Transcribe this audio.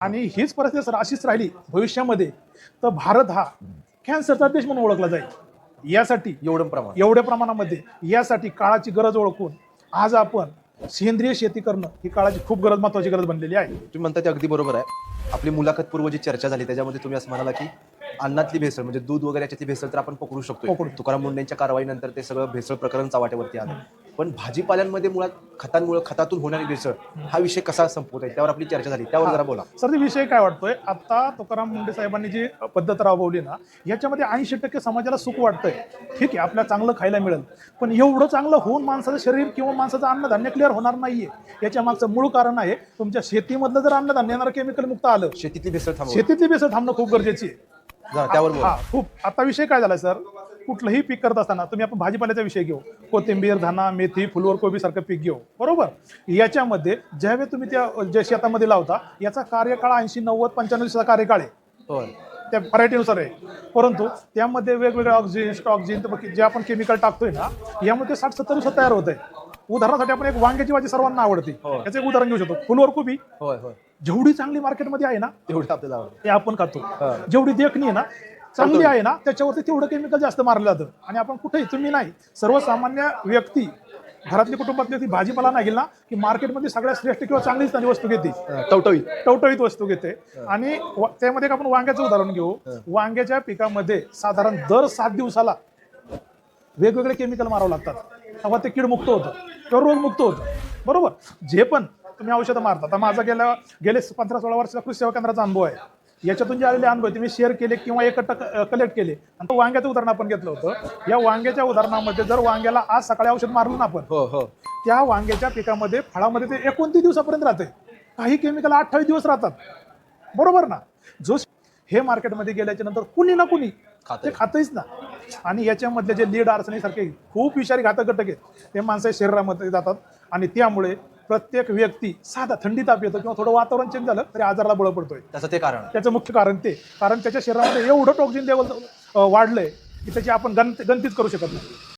आणि हीच परिस्थिती सर अशीच राहिली भविष्यामध्ये तर भारत हा कॅन्सरचा देश म्हणून ओळखला जाईल। यासाठी एवढ्या प्रमाणामध्ये यासाठी काळाची गरज ओळखून आज आपण सेंद्रिय शेती करणं ही काळाची खूप गरज, महत्वाची गरज बनलेली आहे। तुम्ही म्हणता ते अगदी बरोबर आहे। आपली मुलाखत पूर्व जी चर्चा झाली त्याच्यामध्ये तुम्ही असं म्हणाला की अन्नातली भेसळ म्हणजे दूध वगैरे याच्यातली भेसळ तर आपण पकडू शकतो। तुकाराम मुंडेंच्या कारवाईनंतर ते सगळं भेसळ प्रकरण चव्हाट्यावरती आलं, पण भाजीपाल्यांमध्ये मुळात खतातून होणारी भेसळ हा विषय कसा संपवता येईल त्यावर आपली चर्चा झाली, त्यावर जरा बोला सर। ते विषय काय वाटतोय आता तुकाराम मुंडे साहेबांनी जी पद्धत राबवली ना याच्यामध्ये 80% समाजाला सुख वाटतंय। ठीक आहे, आपल्याला चांगलं खायला मिळेल, पण एवढं चांगलं होऊन माणसाचं शरीर किंवा माणसाचं अन्नधान्य क्लिअर होणार नाहीये। याच्या मागचं मूळ कारण आहे तुमच्या शेतीमधलं जर अन्नधान्य येणार केमिकल मुक्त आलं, शेतीतली भेसळ थांबणं खूप गरजेची आहे। त्यावर बोला। खूप आता विषय काय झालाय सर, कुठलंही पीक करत असताना तुम्ही आपण भाजीपाल्याचा विषय घेऊ, कोथिंबीर, धना, मेथी, फुलवर कोबी सारखं पीक घेऊ, बरोबर। याच्यामध्ये ज्यावेळी तुम्ही त्या ज्या शेतामध्ये लावता याचा कार्यकाळ 80, 90, 95 दिवसाचा कार्यकाळ आहे, त्या व्हरायटीनुसार आहे। परंतु त्यामध्ये वेगवेगळे ऑक्सिजन, स्टॉक्झिन, जे आपण केमिकल टाकतोय ना यामध्ये 60-70 दिवसात तयार होत आहे। उदाहरणासाठी आपण एक वांग्याची भाजी सर्वांना आवडते, याचं एक उदाहरण घेऊ शकतो, फुलवर कोबी। जेवढी चांगली मार्केटमध्ये आहे ना तेवढं आपल्याला आवडतं, ते आपण खातो। जेवढी देखणी आहे ना चांगली आहे ना त्याच्यावरती तेवढं केमिकल जास्त मारलं जातं। आणि आपण कुठेही, तुम्ही नाही, सर्वसामान्य व्यक्ती, घरातली कुटुंबातली व्यक्ती भाजीपाला नाही गेली ना की मार्केटमध्ये सगळ्यात श्रेष्ठ किंवा चांगलीच वस्तू घेते, टवटवीत वस्तू घेते। आणि त्यामध्ये आपण वांग्याचं उदाहरण घेऊ, वांग्याच्या पिकामध्ये साधारण दर 7 दिवसाला वेगवेगळे केमिकल मारावं लागतात, तेव्हा ते कीड मुक्त होतं किंवा रोग मुक्त होतं, बरोबर। जे पण तुम्ही औषधं मारता, आता माझा गेले 15-16 वर्षाचा कृषी सेवा केंद्राचा अनुभव आहे। याच्यातून जे आलेले अनुभव तुम्ही शेअर केले किंवा एकत्र कलेक्ट केले। आणि वांग्याचं उदाहरण आपण घेतलं होतं, या वांग्याच्या उदाहरणामध्ये जर वांग्याला आज सकाळी औषध मारलं ना आपण, त्या वांग्याच्या पिकामध्ये, फळामध्ये ते 29 दिवसापर्यंत राहते, काही केमिकल 28 दिवस राहतात, बरोबर ना। जो हे मार्केटमध्ये गेल्याच्या नंतर कुणी ना कुणी ते खातच ना। आणि याच्यामधले जे लीड आर्सेनिकसारखे खूप विषारी घातक घटक आहेत ते माणसाच्या शरीरामध्ये जातात आणि त्यामुळे प्रत्येक व्यक्ती साधा थंडी ताप येतो किंवा थोडं वातावरण चेंज झालं तरी आजाराला बळ पडतोय। त्याचं मुख्य कारण कारण त्याच्या शरीरामध्ये एवढं टॉक्सिन लेवल वाढलंय की त्याची आपण गणतीच करू शकत नाही।